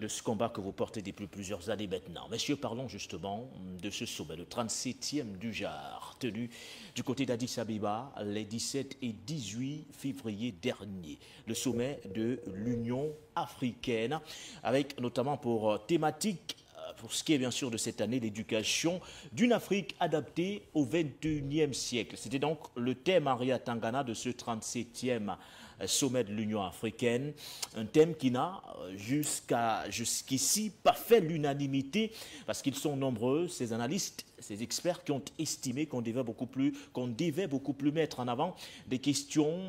de ce combat que vous portez depuis plusieurs années maintenant. Messieurs, parlons justement de ce sommet, le 37e du genre, tenu du côté d'Addis Abeba les 17 et 18 février dernier. Le sommet de l'Union africaine, avec notamment pour thématique, pour ce qui est bien sûr de cette année, l'éducation d'une Afrique adaptée au 21e siècle. C'était donc le thème Henri Atangana de ce 37e sommet de l'Union africaine. Un thème qui n'a jusqu'ici pas fait l'unanimité parce qu'ils sont nombreux, ces analystes, ces experts qui ont estimé qu'on devait beaucoup plus mettre en avant des questions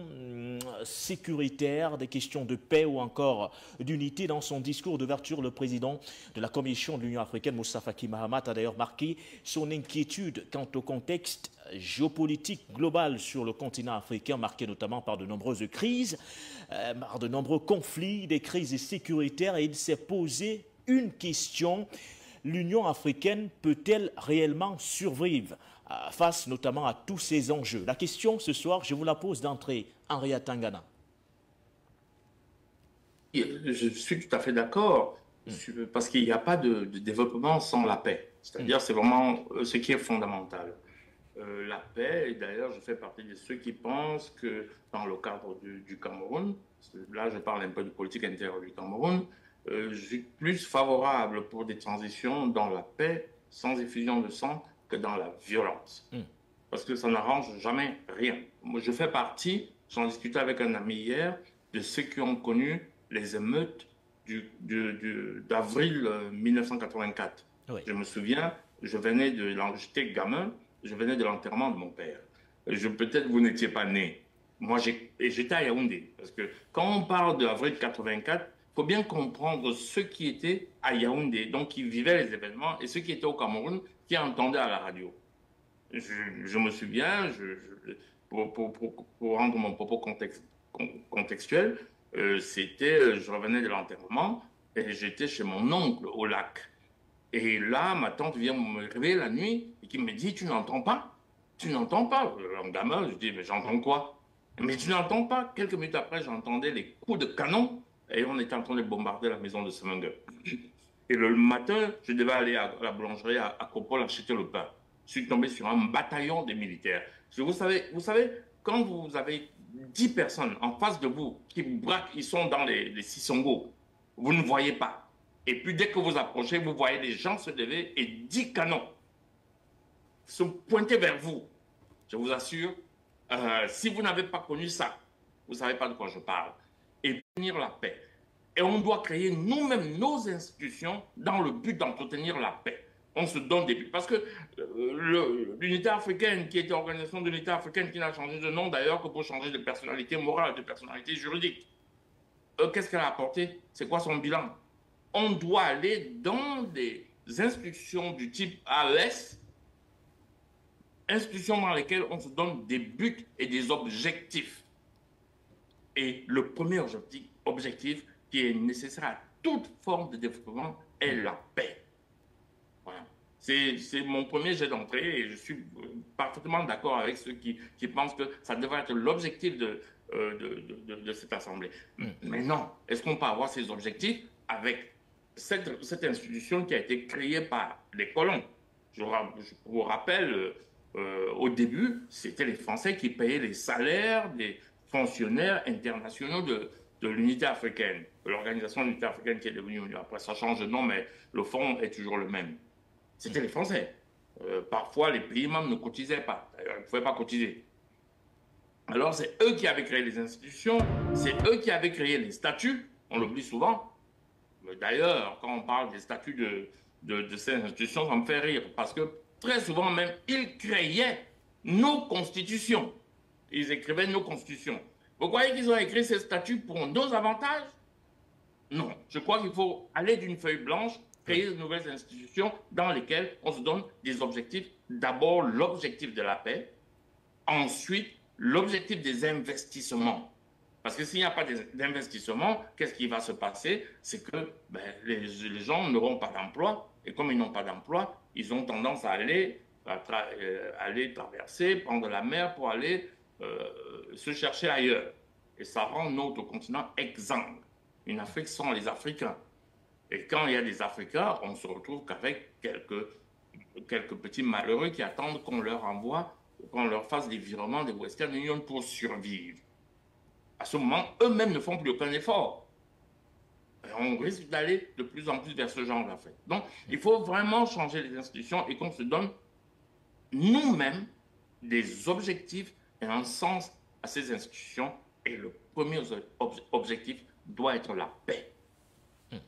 sécuritaires, des questions de paix ou encore d'unité. Dans son discours d'ouverture, le président de la Commission de l'Union africaine, Moussa Faki Mahamat, a d'ailleurs marqué son inquiétude quant au contexte géopolitique global sur le continent africain, marqué notamment par de nombreuses crises, par de nombreux conflits, des crises sécuritaires, et il s'est posé une question: l'Union africaine peut-elle réellement survivre face notamment à tous ces enjeux? La question ce soir, je vous la pose d'entrée, Henri Atangana. Je suis tout à fait d'accord, parce qu'il n'y a pas de développement sans la paix. C'est-à-dire, c'est vraiment ce qui est fondamental. La paix, et d'ailleurs, je fais partie de ceux qui pensent que dans le cadre du Cameroun, là je parle un peu de politique intérieure du Cameroun, je suis plus favorable pour des transitions dans la paix, sans effusion de sang, que dans la violence. Parce que ça n'arrange jamais rien. Moi, je fais partie, j'en discutais avec un ami hier, de ceux qui ont connu les émeutes d'avril 1984. Oui. Je me souviens, j'étais gamin, je venais de l'enterrement de mon père. Peut-être vous n'étiez pas né. Moi, j'étais à Yaoundé. Parce que quand on parle d'avril 84, il faut bien comprendre ceux qui étaient à Yaoundé, donc qui vivaient les événements, et ceux qui étaient au Cameroun, qui entendaient à la radio. Je me souviens, pour rendre mon propos contextuel, je revenais de l'enterrement et j'étais chez mon oncle au lac. Et là, ma tante vient me réveiller la nuit et qui me dit: tu n'entends pas? Tu n'entends pas? Un gamin, je dis: mais j'entends quoi? Mais tu n'entends pas? Quelques minutes après, j'entendais les coups de canon et on était en train de bombarder la maison de Semengue. Et le matin, je devais aller à la boulangerie à Copol acheter le pain. Je suis tombé sur un bataillon de militaires. Vous savez, quand vous avez 10 personnes en face de vous qui braquent, ils sont dans les Sissongo, vous ne voyez pas. Et puis dès que vous approchez, vous voyez les gens se lever et 10 canons se pointer vers vous. Je vous assure, si vous n'avez pas connu ça, vous ne savez pas de quoi je parle. Et tenir la paix. Et on doit créer nous-mêmes nos institutions dans le but d'entretenir la paix. On se donne des buts. Parce que l'unité africaine, qui était l'organisation de l'unité africaine, qui n'a changé de nom d'ailleurs que pour changer de personnalité morale, de personnalité juridique. Qu'est-ce qu'elle a apporté? C'est quoi son bilan? On doit aller dans des institutions du type AES, institutions dans lesquelles on se donne des buts et des objectifs. Et le premier objectif qui est nécessaire à toute forme de développement est la paix. Voilà. C'est mon premier jet d'entrée et je suis parfaitement d'accord avec ceux qui pensent que ça devrait être l'objectif de cette assemblée. Mais non, est-ce qu'on peut avoir ces objectifs avec cette institution qui a été créée par les colons? Je vous rappelle, au début, c'était les Français qui payaient les salaires des fonctionnaires internationaux de l'unité africaine, de l'organisation de l'unité africaine qui est devenue, après ça change de nom, mais le fond est toujours le même. C'était les Français. Parfois, les pays membres ne cotisaient pas. D'ailleurs, ils ne pouvaient pas cotiser. Alors, c'est eux qui avaient créé les institutions, c'est eux qui avaient créé les statuts, on l'oublie souvent. D'ailleurs, quand on parle des statuts de ces institutions, ça me fait rire, parce que très souvent même, ils créaient nos constitutions. Ils écrivaient nos constitutions. Vous croyez qu'ils ont écrit ces statuts pour nos avantages? Non. Je crois qu'il faut aller d'une feuille blanche, créer de nouvelles institutions dans lesquelles on se donne des objectifs. D'abord, l'objectif de la paix. Ensuite, l'objectif des investissements. Parce que s'il n'y a pas d'investissement, qu'est-ce qui va se passer? C'est que les gens n'auront pas d'emploi. Et comme ils n'ont pas d'emploi, ils ont tendance à aller traverser, prendre la mer pour aller se chercher ailleurs. Et ça rend notre continent exsangue. Une Afrique sans les Africains. Et quand il y a des Africains, on se retrouve qu'avec quelques petits malheureux qui attendent qu'on leur envoie, qu'on leur fasse des virements des Western Union pour survivre. À ce moment, eux-mêmes ne font plus aucun effort. Et on risque d'aller de plus en plus vers ce genre d'affaires. Donc, il faut vraiment changer les institutions et qu'on se donne nous-mêmes des objectifs et un sens à ces institutions. Et le premier objectif doit être la paix.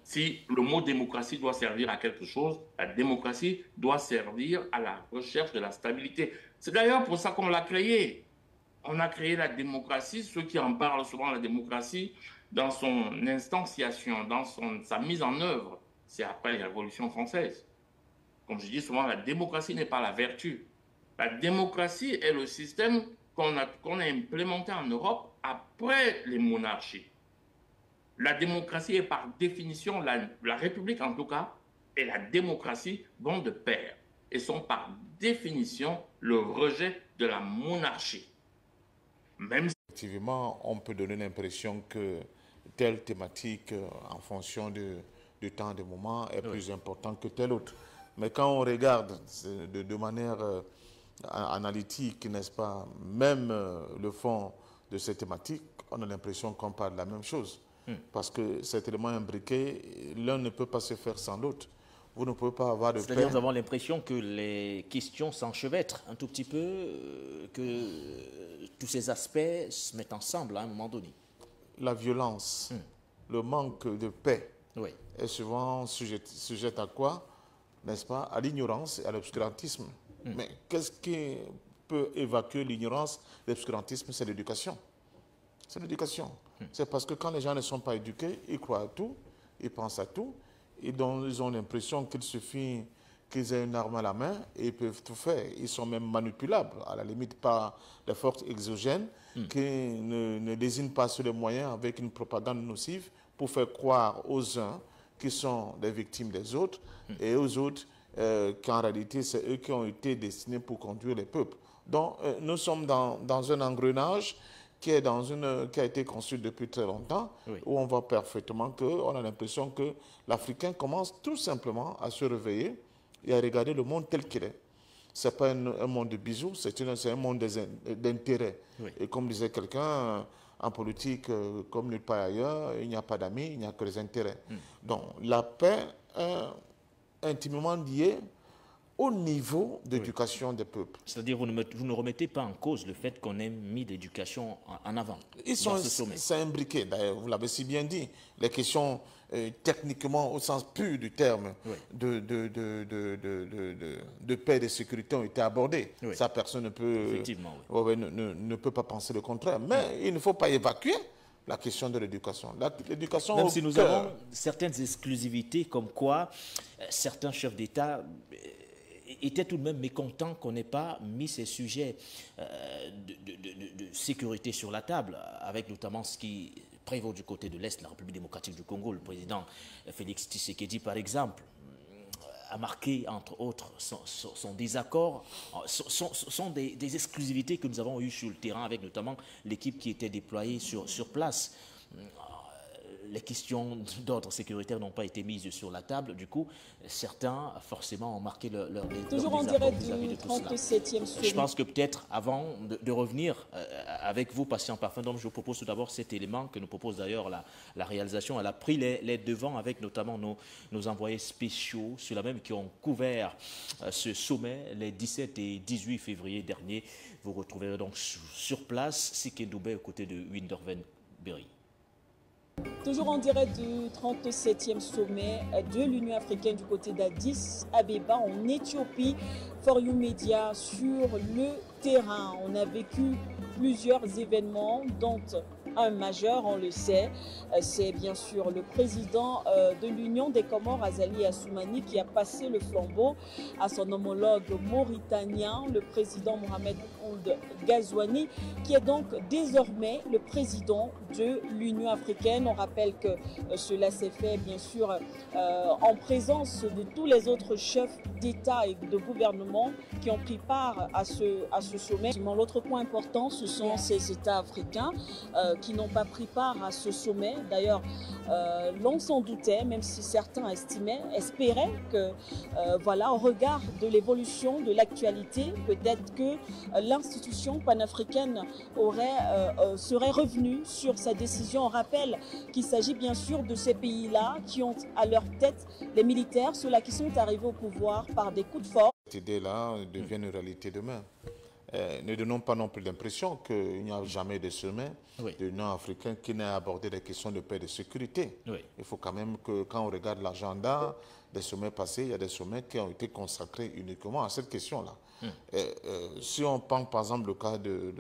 Si le mot démocratie doit servir à quelque chose, la démocratie doit servir à la recherche de la stabilité. C'est d'ailleurs pour ça qu'on l'a créée. On a créé la démocratie, ceux qui en parlent souvent, la démocratie, dans son instanciation, dans sa mise en œuvre, c'est après la Révolution française. Comme je dis souvent, la démocratie n'est pas la vertu. La démocratie est le système qu'on a implémenté en Europe après les monarchies. La démocratie est par définition, la République en tout cas, et la démocratie vont de pair et sont par définition le rejet de la monarchie. Même si... Effectivement, on peut donner l'impression que telle thématique, en fonction du temps et du moment, est plus importante que telle autre. Mais quand on regarde de manière analytique, n'est-ce pas, même le fond de cette thématique, on a l'impression qu'on parle de la même chose. Parce que cet élément imbriqué, l'un ne peut pas se faire sans l'autre. Vous ne pouvez pas avoir de paix. C'est-à-dire nous avons l'impression que les questions s'enchevêtrent un tout petit peu, que tous ces aspects se mettent ensemble à un moment donné. La violence, le manque de paix est souvent sujet à quoi? N'est-ce pas? À l'ignorance et à l'obscurantisme. Mais qu'est-ce qui peut évacuer l'ignorance, l'obscurantisme? C'est l'éducation. C'est l'éducation. C'est parce que quand les gens ne sont pas éduqués, ils croient à tout, ils pensent à tout, et donc ils ont l'impression qu'il suffit qu'ils aient une arme à la main et ils peuvent tout faire. Ils sont même manipulables, à la limite par des forces exogènes qui ne désignent pas sur les moyens avec une propagande nocive pour faire croire aux uns qui sont des victimes des autres et aux autres qu'en réalité c'est eux qui ont été destinés pour conduire les peuples. Donc nous sommes dans un engrenage qui a été construit depuis très longtemps, où on voit parfaitement qu'on a l'impression que l'Africain commence tout simplement à se réveiller et à regarder le monde tel qu'il est. Ce n'est pas un monde de bisous, c'est un monde d'intérêts. Et comme disait quelqu'un, en politique, comme nulle part ailleurs, il n'y a pas d'amis, il n'y a que des intérêts. Donc la paix est intimement liée au niveau d'éducation des peuples. C'est-à-dire vous ne remettez pas en cause le fait qu'on ait mis l'éducation en avant dans ce sommet. C'est imbriqué, d'ailleurs, vous l'avez si bien dit. Les questions techniquement, au sens pur du terme, de paix et de sécurité ont été abordées. Ça, personne ne peut, ne peut pas penser le contraire. Mais il ne faut pas évacuer la question de l'éducation. L'éducation même si nous avons certaines exclusivités, comme quoi certains chefs d'État était tout de même mécontent qu'on n'ait pas mis ces sujets de sécurité sur la table, avec notamment ce qui prévaut du côté de l'Est, la République démocratique du Congo. Le président Félix Tshisekedi, par exemple, a marqué, entre autres, son désaccord. Sont des exclusivités que nous avons eues sur le terrain, avec notamment l'équipe qui était déployée sur place. Les questions d'ordre sécuritaire n'ont pas été mises sur la table. Du coup, certains, forcément, ont marqué leur toujours en direct du 37e sommet. Je pense que peut-être, avant de revenir avec vous, Patient Parfum d'Homme, je vous propose tout d'abord cet élément que nous propose d'ailleurs la réalisation. Elle a pris les devants avec notamment nos envoyés spéciaux sur la même qui ont couvert ce sommet les 17 et 18 février dernier. Vous retrouverez donc sur place Sike Ndoubé aux côtés de Winderven Berry. Toujours en direct du 37e sommet de l'Union africaine du côté d'Addis Abeba en Éthiopie. For You Media sur le terrain. On a vécu plusieurs événements, dont un majeur, on le sait. C'est bien sûr le président de l'Union des Comores, Azali Assoumani, qui a passé le flambeau à son homologue mauritanien, le président Mohamed Ould Ghazouani, qui est donc désormais le président de l'Union africaine. On rappelle que cela s'est fait bien sûr en présence de tous les autres chefs d'État et de gouvernement qui ont pris part à ce sommet. L'autre point important, ce sont ces États africains qui n'ont pas pris part à ce sommet. D'ailleurs, l'on s'en doutait, même si certains espéraient que, voilà, au regard de l'évolution de l'actualité, peut-être que l'institution panafricaine serait revenue sur sa décision. On rappelle qu'il s'agit bien sûr de ces pays-là qui ont à leur tête les militaires, ceux-là qui sont arrivés au pouvoir par des coups de force. Cette idée-là devient une réalité demain. Ne donnons pas non plus l'impression qu'il n'y a jamais de sommet de l'Union africaine qui n'ait abordé des questions de paix et de sécurité. Il faut quand même que, quand on regarde l'agenda des sommets passés, il y a des sommets qui ont été consacrés uniquement à cette question-là. Si on prend par exemple le cas de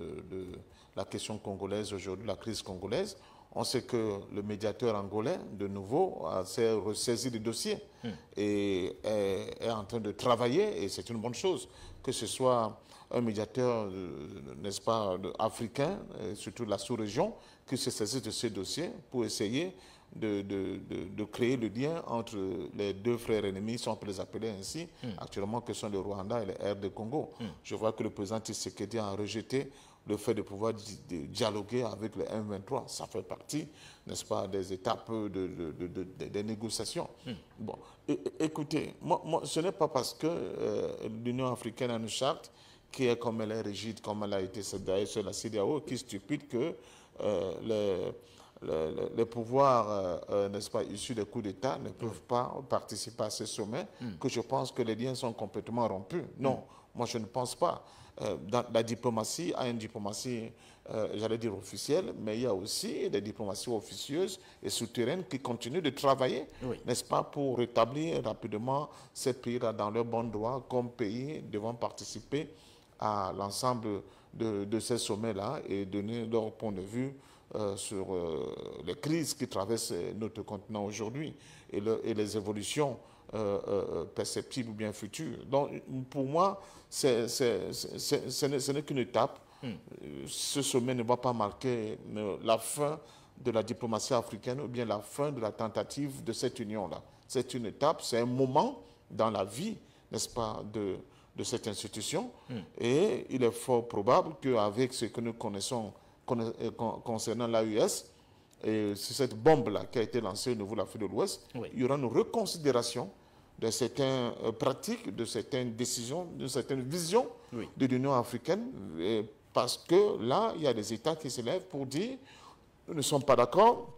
la question congolaise aujourd'hui, la crise congolaise, on sait que le médiateur angolais, de nouveau, s'est ressaisi du dossier et est en train de travailler, et c'est une bonne chose, que ce soit un médiateur, n'est-ce pas, africain, surtout de la sous-région, qui se saisisse de ce dossier pour essayer de créer le lien entre les deux frères ennemis, si on peut les appeler ainsi, actuellement, que sont le Rwanda et le RD Congo. Je vois que le président Tshisekedi a rejeté le fait de pouvoir dialoguer avec le M23. Ça fait partie, n'est-ce pas, des étapes des négociations. Bon, écoutez, moi, ce n'est pas parce que l'Union africaine a une charte qui est comme elle est rigide, comme elle a été sur la CEDEAO, qui stipule que les pouvoirs, n'est-ce pas, issus des coups d'État ne peuvent pas participer à ce sommet, que je pense que les liens sont complètement rompus. Non, moi je ne pense pas. Dans la diplomatie, a une diplomatie, j'allais dire officielle, mais il y a aussi des diplomaties officieuses et souterraines qui continuent de travailler, n'est-ce pas, pour rétablir rapidement ces pays-là dans leur bon droit comme pays devant participer à l'ensemble de ces sommets-là et donner leur point de vue sur les crises qui traversent notre continent aujourd'hui et les évolutions perceptibles ou bien futures. Donc, pour moi, ce n'est qu'une étape. Ce sommet ne va pas marquer la fin de la diplomatie africaine ou bien la fin de la tentative de cette union-là. C'est une étape, c'est un moment dans la vie, n'est-ce pas, de cette institution. Et il est fort probable qu'avec ce que nous connaissons concernant l'AES, et c'est cette bombe-là qui a été lancée au niveau de l'Afrique de l'Ouest, il y aura une reconsidération de certaines pratiques, de certaines décisions, de certaines visions de l'Union africaine, parce que là, il y a des États qui se lèvent pour dire nous ne sommes pas d'accord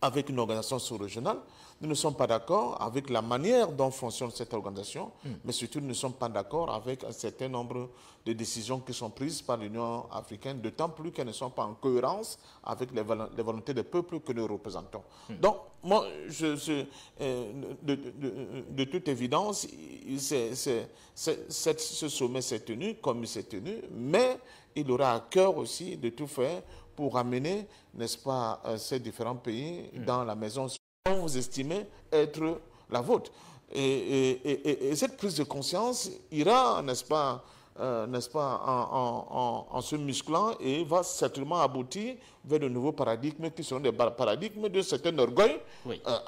avec une organisation sous-régionale, nous ne sommes pas d'accord avec la manière dont fonctionne cette organisation, mais surtout nous ne sommes pas d'accord avec un certain nombre de décisions qui sont prises par l'Union africaine, d'autant plus qu'elles ne sont pas en cohérence avec les volontés des peuples que nous représentons. Donc, moi, de toute évidence, ce sommet s'est tenu comme il s'est tenu, mais il aura à cœur aussi de tout faire pour amener, n'est-ce pas, ces différents pays dans la maison dont vous estimez être la vôtre. Et cette prise de conscience ira, n'est-ce pas, en se musclant et va certainement aboutir vers de nouveaux paradigmes qui seront des paradigmes d'un certain orgueil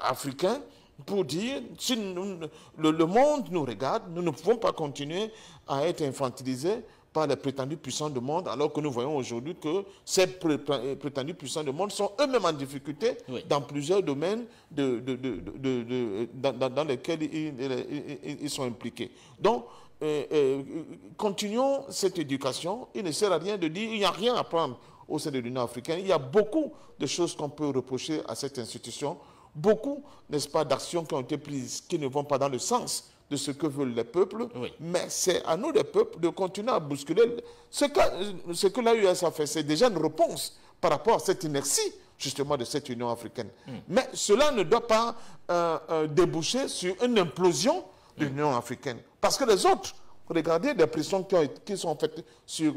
africain pour dire, si le monde nous regarde, nous ne pouvons pas continuer à être infantilisés par les prétendus puissants du monde, alors que nous voyons aujourd'hui que ces prétendus puissants du monde sont eux-mêmes en difficulté dans plusieurs domaines dans lesquels ils sont impliqués. Donc, continuons cette éducation. Il ne sert à rien de dire qu'il n'y a rien à prendre au sein de l'Union africaine. Il y a beaucoup de choses qu'on peut reprocher à cette institution, beaucoup, n'est-ce pas, d'actions qui ont été prises qui ne vont pas dans le sens de ce que veulent les peuples, mais c'est à nous les peuples de continuer à bousculer. Ce que l'AES a fait, c'est déjà une réponse par rapport à cette inertie, justement, de cette Union africaine. Mais cela ne doit pas déboucher sur une implosion de l'Union africaine. Parce que les autres, regardez les pressions qui sont faites sur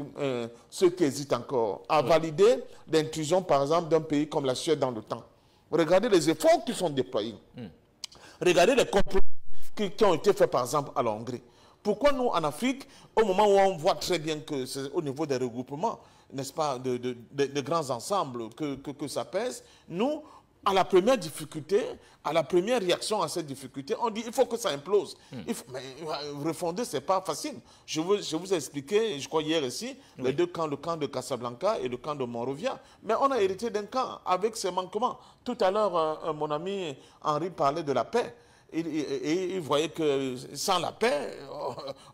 ceux qui hésitent encore à valider l'intrusion, par exemple, d'un pays comme la Suède dans l'OTAN. Regardez les efforts qui sont déployés. Regardez les compromis qui ont été faits, par exemple, à la Hongrie, Pourquoi nous, en Afrique, au moment où on voit très bien que c'est au niveau des regroupements, n'est-ce pas, de grands ensembles que ça pèse, nous, à la première difficulté, à la première réaction à cette difficulté, on dit il faut que ça implose. Mais refonder, ce n'est pas facile. Je vous ai expliqué, je crois hier ici, les deux camps, le camp de Casablanca et le camp de Monrovia. Mais on a hérité d'un camp avec ses manquements. Tout à l'heure, mon ami Henri parlait de la paix. Et il voyait que sans la paix,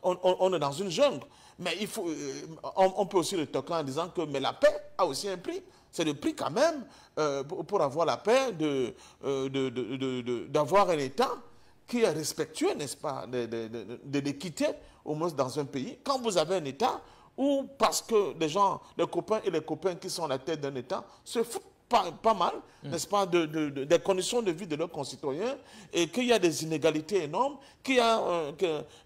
on est dans une jungle. Mais il faut, on peut aussi le toquer en disant que mais la paix a aussi un prix. C'est le prix quand même pour avoir la paix d'avoir un État qui est respectueux, n'est-ce pas, de l'équité, au moins dans un pays. Quand vous avez un État où, parce que les gens, les copains et les copains qui sont à la tête d'un État se foutent pas mal, n'est-ce pas, des conditions de vie de leurs concitoyens, et qu'il y a des inégalités énormes, qu'il y a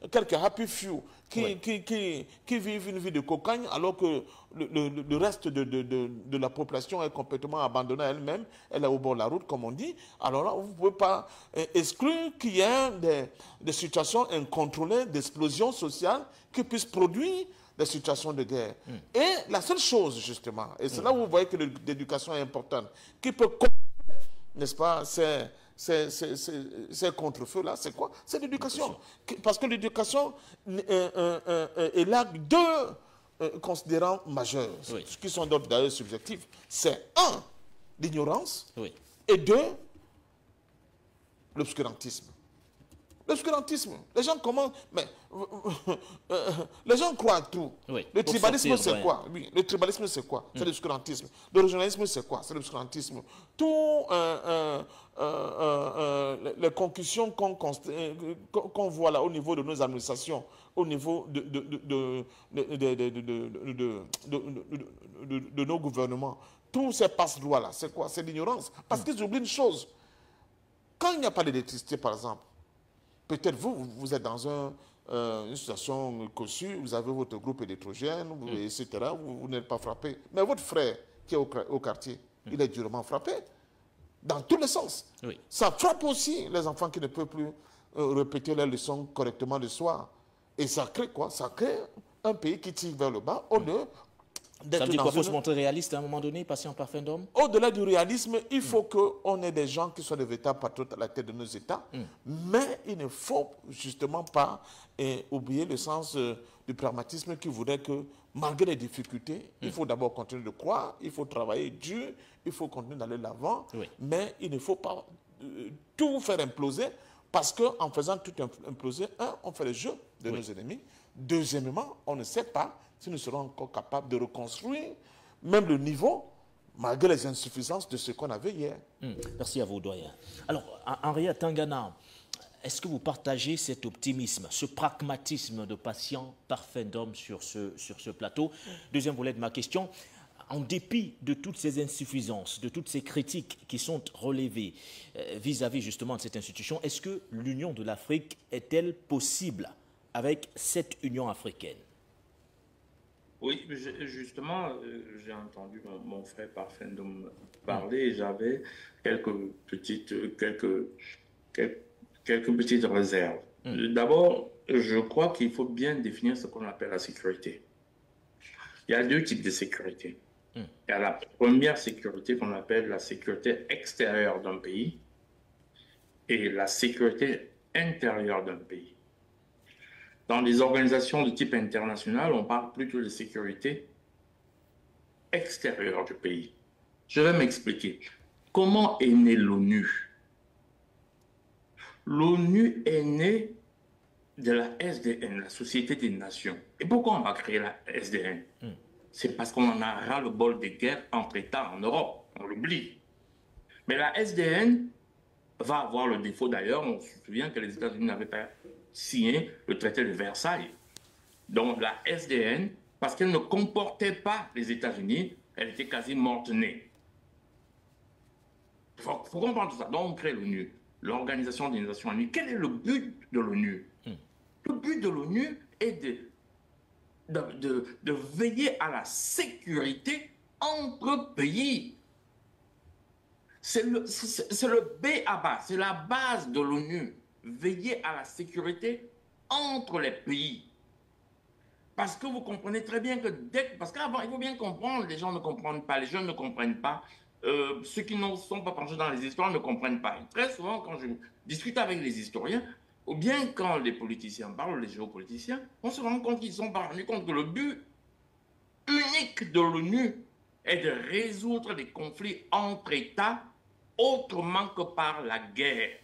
quelques happy few qui vivent une vie de cocagne, alors que le reste de la population est complètement abandonnée à elle-même, elle est au bord de la route, comme on dit. Alors là, vous ne pouvez pas exclure qu'il y ait des situations incontrôlées, d'explosion sociale qui puissent produire des situations de guerre. Et la seule chose, justement, et c'est là où vous voyez que l'éducation est importante, qui peut, n'est-ce pas, ces contre-feux-là, c'est quoi? C'est l'éducation. Parce que l'éducation est là deux considérants majeurs, qui sont d'ailleurs subjectifs. C'est un, l'ignorance, et deux, l'obscurantisme. L'obscurantisme, les gens commencent, mais les gens croient à tout. Le tribalisme, c'est quoi? Oui, le tribalisme, c'est quoi? C'est l'obscurantisme. Le régionalisme, c'est quoi? C'est l'obscurantisme. Tout les concussions qu'on voit là au niveau de nos administrations, au niveau de nos gouvernements, tous ces passe-droits là, c'est quoi? C'est l'ignorance. Parce qu'ils oublient une chose. Quand il n'y a pas d'électricité, par exemple, peut-être vous êtes dans une situation cossue, vous avez votre groupe électrogène, etc. Vous n'êtes pas frappé. Mais votre frère qui est au quartier, il est durement frappé. Dans tous les sens. Ça frappe aussi les enfants qui ne peuvent plus répéter leurs leçons correctement le soir. Et ça crée quoi? Ça crée un pays qui tire vers le bas au lieu d'être. Ça veut dire qu'il faut se montrer réaliste à un moment donné, patient parfum d'homme? Au-delà du réalisme, il faut qu'on ait des gens qui soient des véritables patriotes à la tête de nos États. Mais il ne faut justement pas oublier le sens du pragmatisme qui voudrait que, malgré les difficultés, il faut d'abord continuer de croire, il faut travailler dur, il faut continuer d'aller de l'avant, mais il ne faut pas tout faire imploser, parce qu'en faisant tout imploser, on fait le jeu de nos ennemis. Deuxièmement, on ne sait pas si nous serons encore capables de reconstruire même le niveau, malgré les insuffisances de ce qu'on avait hier. Merci à vous, doyen. Alors, Henri Tangana, est-ce que vous partagez cet optimisme, ce pragmatisme de patient parfum d'homme sur ce plateau? Deuxième volet de ma question. En dépit de toutes ces insuffisances, de toutes ces critiques qui sont relevées vis-à-vis justement de cette institution, est-ce que l'union de l'Afrique est-elle possible avec cette Union africaine? Oui, justement, j'ai entendu mon frère Parfendum parler et j'avais quelques petites réserves. D'abord, je crois qu'il faut bien définir ce qu'on appelle la sécurité. Il y a deux types de sécurité. Il y a la première sécurité qu'on appelle la sécurité extérieure d'un pays et la sécurité intérieure d'un pays. Dans les organisations de type international, on parle plutôt de sécurité extérieure du pays. Je vais m'expliquer. Comment est née l'ONU? L'ONU est née de la SDN, la Société des Nations. Et pourquoi on va créer la SDN? C'est parce qu'on en a ras-le-bol des guerres entre États en Europe. On l'oublie. Mais la SDN va avoir le défaut d'ailleurs. On se souvient que les États-Unis n'avaient pas signé le traité de Versailles. Donc la SDN, parce qu'elle ne comportait pas les États-Unis, elle était quasi morte-née. Il faut comprendre ça. Donc on crée l'ONU, l'Organisation des Nations Unies. Quel est le but de l'ONU? Le but de l'ONU est de veiller à la sécurité entre pays. C'est le B à bas, c'est la base de l'ONU. Veiller à la sécurité entre les pays. Parce que vous comprenez très bien que parce qu'avant, il faut bien comprendre, les gens ne comprennent pas, les jeunes ne comprennent pas, ceux qui ne sont pas penchés dans les histoires ne comprennent pas. Et très souvent, quand je discute avec les historiens, ou bien quand les politiciens parlent, les géopoliticiens, on se rend compte qu'ils sont pas rendus compte que le but unique de l'ONU est de résoudre les conflits entre États autrement que par la guerre.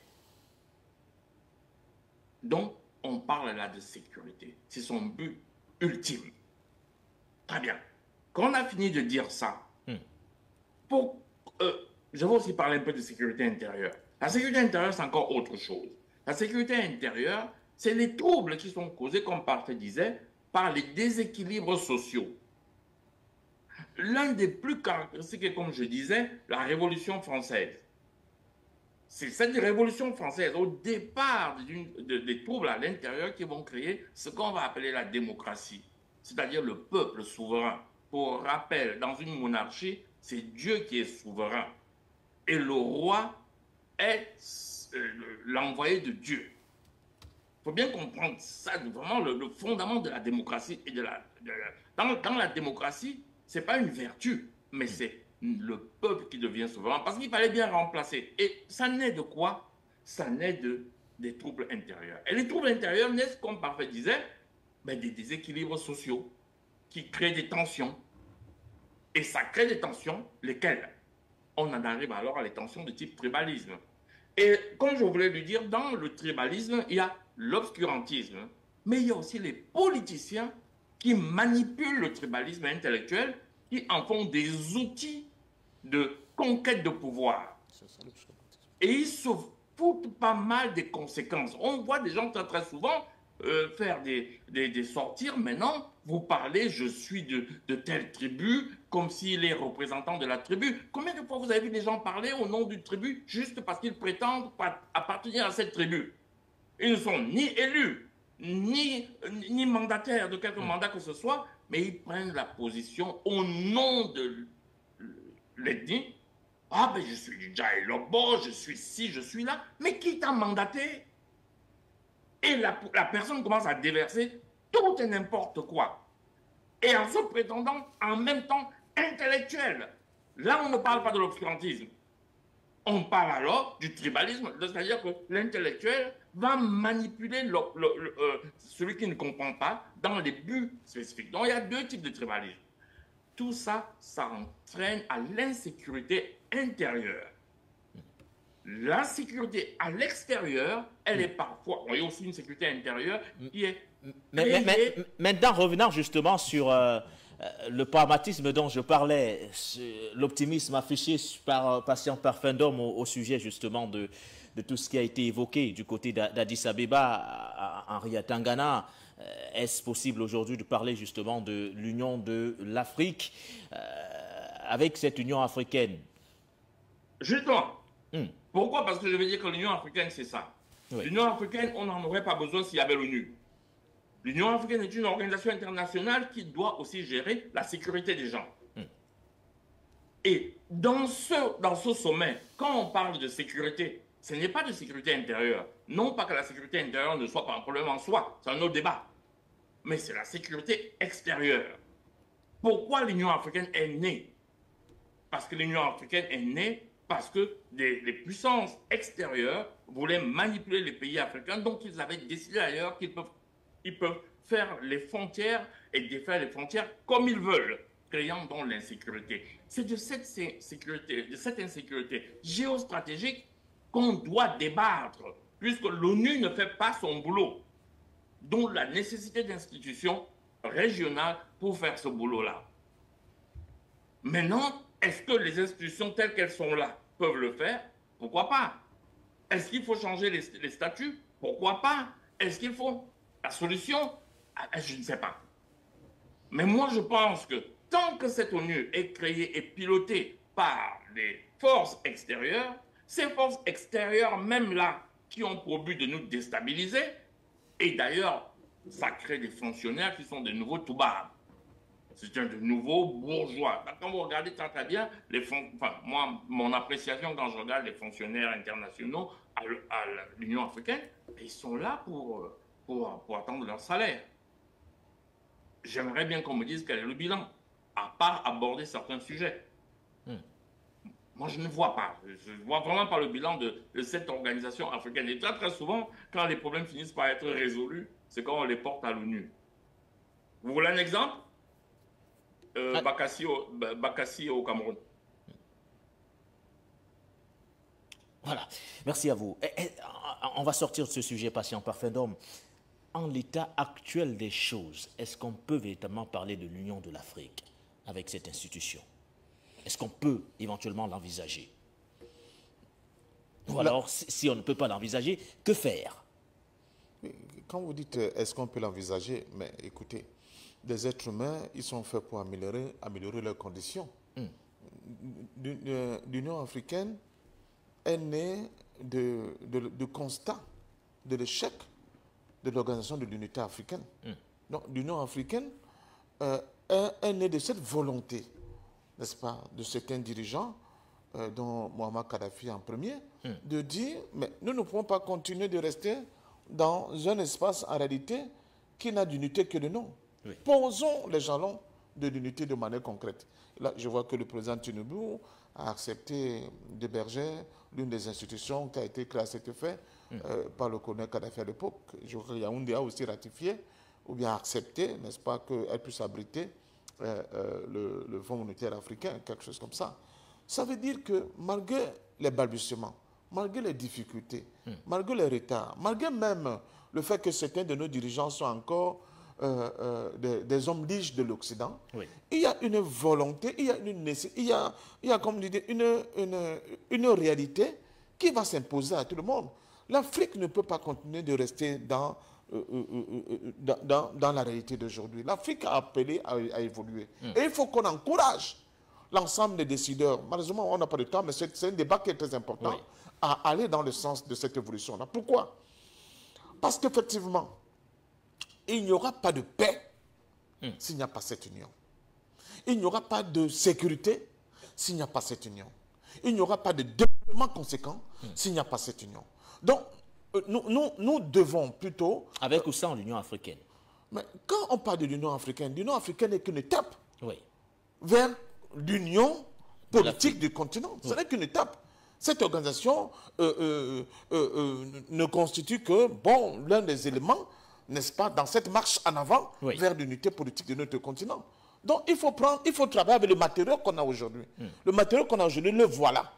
Donc, on parle là de sécurité. C'est son but ultime. Très bien. Quand on a fini de dire ça, je vais aussi parler un peu de sécurité intérieure. La sécurité intérieure, c'est encore autre chose. La sécurité intérieure, c'est les troubles qui sont causés, comme Parfait disait, par les déséquilibres sociaux. L'un des plus caractéristiques est, comme je disais, la Révolution française. C'est cette Révolution française, au départ des troubles à l'intérieur, qui vont créer ce qu'on va appeler la démocratie, c'est-à-dire le peuple souverain. Pour rappel, dans une monarchie, c'est Dieu qui est souverain. Et le roi est l'envoyé de Dieu. Il faut bien comprendre ça, vraiment le fondament de la démocratie. Et dans la démocratie, ce n'est pas une vertu, mais c'est le peuple qui devient souverain, parce qu'il fallait bien remplacer. Et ça naît de quoi? Ça naît des troubles intérieurs. Et les troubles intérieurs naissent, comme Parfait disait, des déséquilibres sociaux qui créent des tensions. Et ça crée des tensions, lesquelles? On en arrive alors à les tensions de type tribalisme. Et comme je voulais lui dire, dans le tribalisme, il y a l'obscurantisme, mais il y a aussi les politiciens qui manipulent le tribalisme intellectuel, qui en font des outils de conquête de pouvoir. Et ils se foutent pas mal des conséquences. On voit des gens très très souvent faire des sorties. Maintenant, vous parlez, je suis de telle tribu, comme s'il est représentant de la tribu. Combien de fois vous avez vu des gens parler au nom d'une tribu juste parce qu'ils prétendent appartenir à cette tribu? Ils ne sont ni élus, ni mandataires de quelque mandat que ce soit, mais ils prennent la position au nom de l'ethnie. Ah ben je suis du Djaïlobo, je suis ci, je suis là. Mais qui t'a mandaté? Et la personne commence à déverser tout et n'importe quoi. Et en se prétendant en même temps intellectuel. Là, on ne parle pas de l'obscurantisme. On parle alors du tribalisme, c'est-à-dire que l'intellectuel va manipuler celui qui ne comprend pas dans les buts spécifiques. Donc, il y a deux types de tribalisme. Tout ça, ça entraîne à l'insécurité intérieure. La sécurité à l'extérieur, elle est parfois... Il y a aussi une sécurité intérieure qui est... Maintenant, revenant justement sur le pragmatisme dont je parlais, l'optimisme affiché par Patient Parfait d'Homme au sujet justement de tout ce qui a été évoqué du côté d'Addis Abeba, Henri Tangana, est-ce possible aujourd'hui de parler justement de l'union de l'Afrique avec cette Union africaine? Justement. Pourquoi? Parce que je veux dire que l'Union africaine, c'est ça. Oui. L'Union africaine, on n'en aurait pas besoin s'il y avait l'ONU. L'Union africaine est une organisation internationale qui doit aussi gérer la sécurité des gens. Et dans ce sommet, quand on parle de sécurité, ce n'est pas de sécurité intérieure. Non pas que la sécurité intérieure ne soit pas un problème en soi, c'est un autre débat. Mais c'est la sécurité extérieure. Pourquoi l'Union africaine est née? Parce que l'Union africaine est née parce que les puissances extérieures voulaient manipuler les pays africains, donc ils avaient décidé d'ailleurs qu'ils peuvent faire les frontières et défaire les frontières comme ils veulent, créant donc l'insécurité. C'est de cette insécurité géostratégique qu'on doit débattre, puisque l'ONU ne fait pas son boulot. Donc la nécessité d'institutions régionales pour faire ce boulot-là. Maintenant, est-ce que les institutions telles qu'elles sont là peuvent le faire? Pourquoi pas? Est-ce qu'il faut changer les statuts? Pourquoi pas? Est-ce qu'il faut... La solution? Je ne sais pas. Mais moi, je pense que tant que cette ONU est créée et pilotée par les forces extérieures, ces forces extérieures, même là, qui ont pour but de nous déstabiliser, et d'ailleurs, ça crée des fonctionnaires qui sont de nouveaux toubabs. C'est de nouveaux bourgeois. Quand vous regardez très bien, moi, mon appréciation quand je regarde les fonctionnaires internationaux à l'Union africaine, ils sont là pour pour attendre leur salaire. J'aimerais bien qu'on me dise quel est le bilan, à part aborder certains sujets. Moi, je ne vois pas. Je ne vois vraiment pas le bilan de cette organisation africaine. Et très souvent, quand les problèmes finissent par être résolus, c'est quand on les porte à l'ONU. Vous voulez un exemple? Bakassi au Cameroun. Voilà, merci à vous. On va sortir de ce sujet patient parfait d'homme. En l'état actuel des choses, est-ce qu'on peut véritablement parler de l'Union de l'Afrique avec cette institution? Est-ce qu'on peut éventuellement l'envisager? Ou alors, si on ne peut pas l'envisager, que faire? Quand vous dites est-ce qu'on peut l'envisager, mais écoutez, des êtres humains, ils sont faits pour améliorer leurs conditions. L'Union africaine est née de constat de l'échec de l'Organisation de l'Unité africaine. Donc l'Union africaine est née de cette volonté, n'est-ce pas, de certains dirigeants, dont Muammar Kadhafi en premier, de dire, mais nous ne pouvons pas continuer de rester dans un espace en réalité qui n'a d'unité que de nom. Oui. Posons les jalons de l'unité de manière concrète. Là, je vois que le président Tinubu a accepté d'héberger l'une des institutions qui a été créée à cet effet par le colonel Kadhafi à l'époque. Je crois que Yaoundé a aussi ratifié ou bien accepté, n'est-ce pas, qu'elle puisse abriter le Fonds monétaire africain, quelque chose comme ça. Ça veut dire que malgré les balbutiements, malgré les difficultés, malgré les retards, malgré même le fait que certains de nos dirigeants sont encore des hommes liges de l'Occident, oui, il y a une volonté, il y a une nécessité, il y a comme l'idée, une réalité qui va s'imposer à tout le monde. L'Afrique ne peut pas continuer de rester dans la réalité d'aujourd'hui. L'Afrique a appelé à évoluer. Et il faut qu'on encourage l'ensemble des décideurs. Malheureusement, on n'a pas de temps, mais c'est un débat qui est très important, oui, à aller dans le sens de cette évolution-là. Pourquoi? Parce qu'effectivement, il n'y aura pas de paix s'il n'y a pas cette union. Il n'y aura pas de sécurité s'il n'y a pas cette union. Il n'y aura pas de développement conséquent s'il n'y a pas cette union. Donc, nous devons plutôt... Avec ou sans l'Union africaine? Mais quand on parle de l'Union africaine n'est qu'une étape, oui, vers l'union politique du continent. Ce n'est qu'une étape. Cette organisation ne constitue que, bon, l'un des éléments, n'est-ce pas, dans cette marche en avant, oui, vers l'unité politique de notre continent. Donc, il faut travailler avec le matériau qu'on a aujourd'hui. Le matériau qu'on a aujourd'hui, le voilà.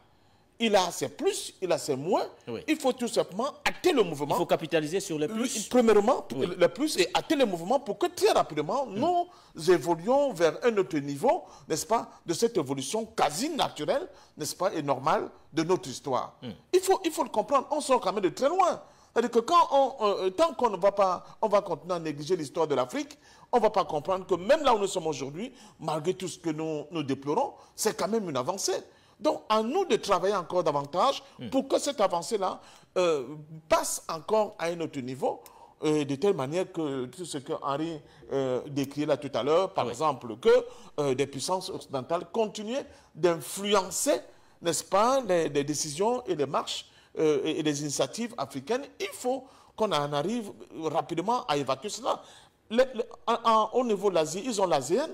Il a ses plus, il a ses moins. Oui. Il faut tout simplement hâter le mouvement. Il faut capitaliser sur les plus. Premièrement, oui, les plus, et hâter le mouvement pour que très rapidement, nous évoluions vers un autre niveau, n'est-ce pas, de cette évolution quasi naturelle, n'est-ce pas, et normale de notre histoire. Il faut le comprendre. On sort quand même de très loin. C'est-à-dire que tant qu'on ne va pas, on va continuer à négliger l'histoire de l'Afrique, on ne va pas comprendre que même là où nous sommes aujourd'hui, malgré tout ce que nous déplorons, c'est quand même une avancée. Donc, à nous de travailler encore davantage pour que cette avancée-là passe encore à un autre niveau, de telle manière que tout ce que Henri décrivait là tout à l'heure, par exemple, que des puissances occidentales continuent d'influencer, n'est-ce pas, les décisions et les marches et les initiatives africaines. Il faut qu'on en arrive rapidement à évacuer cela. Au niveau de l'Asie, ils ont l'ASEAN.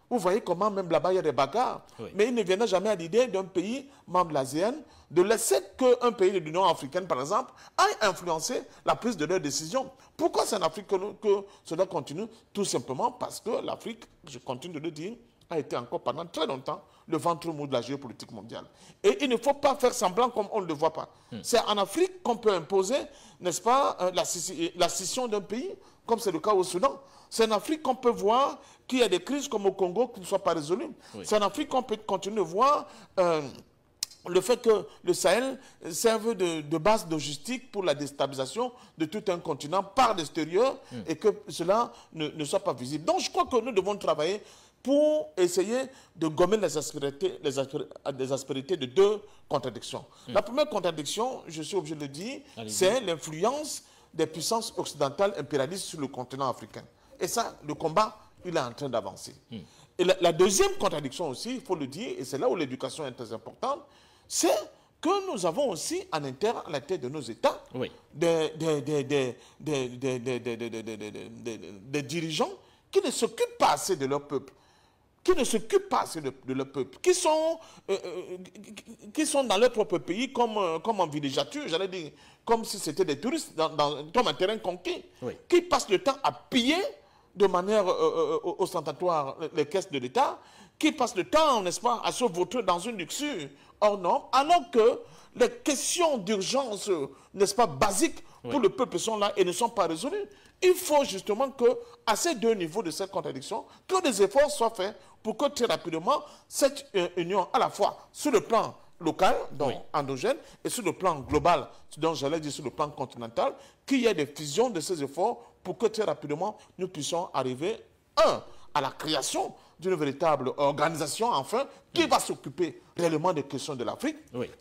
Vous voyez comment même là-bas il y a des bagarres. Oui. Mais il ne viendra jamais à l'idée d'un pays membre de l'ASEAN de laisser qu'un pays de l'Union africaine, par exemple, aille influencer la prise de leurs décisions. Pourquoi c'est en Afrique que cela continue? Tout simplement parce que l'Afrique, je continue de le dire, a été encore pendant très longtemps le ventre mou de la géopolitique mondiale. Et il ne faut pas faire semblant comme on ne le voit pas. C'est en Afrique qu'on peut imposer, n'est-ce pas, la scission d'un pays, comme c'est le cas au Soudan. C'est en Afrique qu'on peut voir qu'il y a des crises comme au Congo qui ne soient pas résolues. Oui. C'est en Afrique qu'on peut continuer de voir le fait que le Sahel serve de base logistique pour la déstabilisation de tout un continent par l'extérieur et que cela ne soit pas visible. Donc je crois que nous devons travailler pour essayer de gommer les aspérités de deux contradictions. La première contradiction, je suis obligé de le dire, c'est l'influence des puissances occidentales impérialistes sur le continent africain. Et ça, le combat, il est en train d'avancer. Et la deuxième contradiction aussi, il faut le dire, et c'est là où l'éducation est très importante, c'est que nous avons aussi en interne, à la tête de nos États, des dirigeants qui ne s'occupent pas assez de leur peuple, qui ne s'occupent pas assez de leur peuple, qui sont dans leur propre pays comme en villégiature, j'allais dire, comme si c'était des touristes, comme un terrain conquis, qui passent le temps à piller de manière ostentatoire les caisses de l'État, qui passent le temps, n'est-ce pas, à se vautrer dans une luxure hors norme, alors que les questions d'urgence, n'est-ce pas, basiques pour le peuple sont là et ne sont pas résolues. Il faut justement qu'à ces deux niveaux de cette contradiction, que des efforts soient faits pour que très rapidement, cette union, à la fois sur le plan local, donc endogène, et sur le plan global, donc j'allais dire sur le plan continental, qu'il y ait des fusions de ces efforts pour que très rapidement, nous puissions arriver, à la création d'une véritable organisation, enfin, qui va s'occuper réellement des questions de l'Afrique.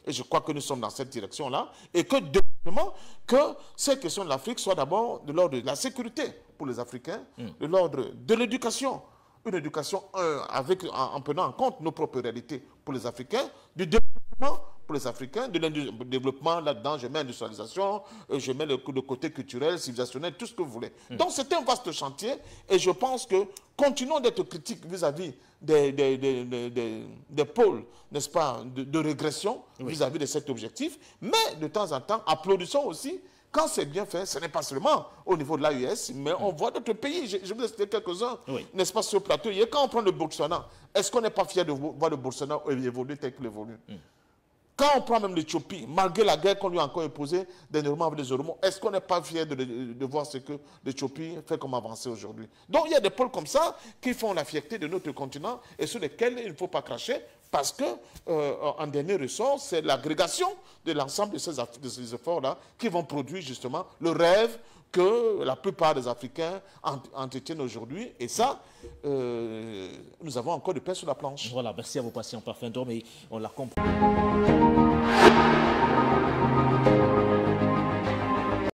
Et je crois que nous sommes dans cette direction-là. Et que, deuxièmement, que ces questions de l'Afrique soient d'abord de l'ordre de la sécurité pour les Africains, de l'ordre de l'éducation. Une éducation en prenant en compte nos propres réalités pour les Africains, du développement pour les Africains, de développement là-dedans, je mets l'industrialisation, je mets le côté culturel, civilisationnel, tout ce que vous voulez. Donc c'est un vaste chantier et je pense que continuons d'être critiques vis-à-vis des pôles, n'est-ce pas, de régression vis-à-vis de cet objectif, mais de temps en temps, applaudissons aussi quand c'est bien fait. Ce n'est pas seulement au niveau de l'AES, mais on voit d'autres pays. Je vais citer quelques-uns, n'est-ce pas, sur le plateau. Et quand on prend le Botswana, est-ce qu'on n'est pas fier de voir le Botswana évoluer tel qu'il évolue? Quand on prend même l'Éthiopie, malgré la guerre qu'on lui a encore imposée dernièrement avec les Oromo, est-ce qu'on n'est pas fier de voir ce que l'Éthiopie fait comme avancée aujourd'hui? Donc il y a des pôles comme ça qui font la fierté de notre continent et sur lesquels il ne faut pas cracher parce que, en dernier ressort, c'est l'agrégation de l'ensemble de ces efforts-là qui vont produire justement le rêve que la plupart des Africains entretiennent aujourd'hui. Et ça, nous avons encore du pain sur la planche. Voilà, merci à vos patients parfums d'or, mais on l'a compris.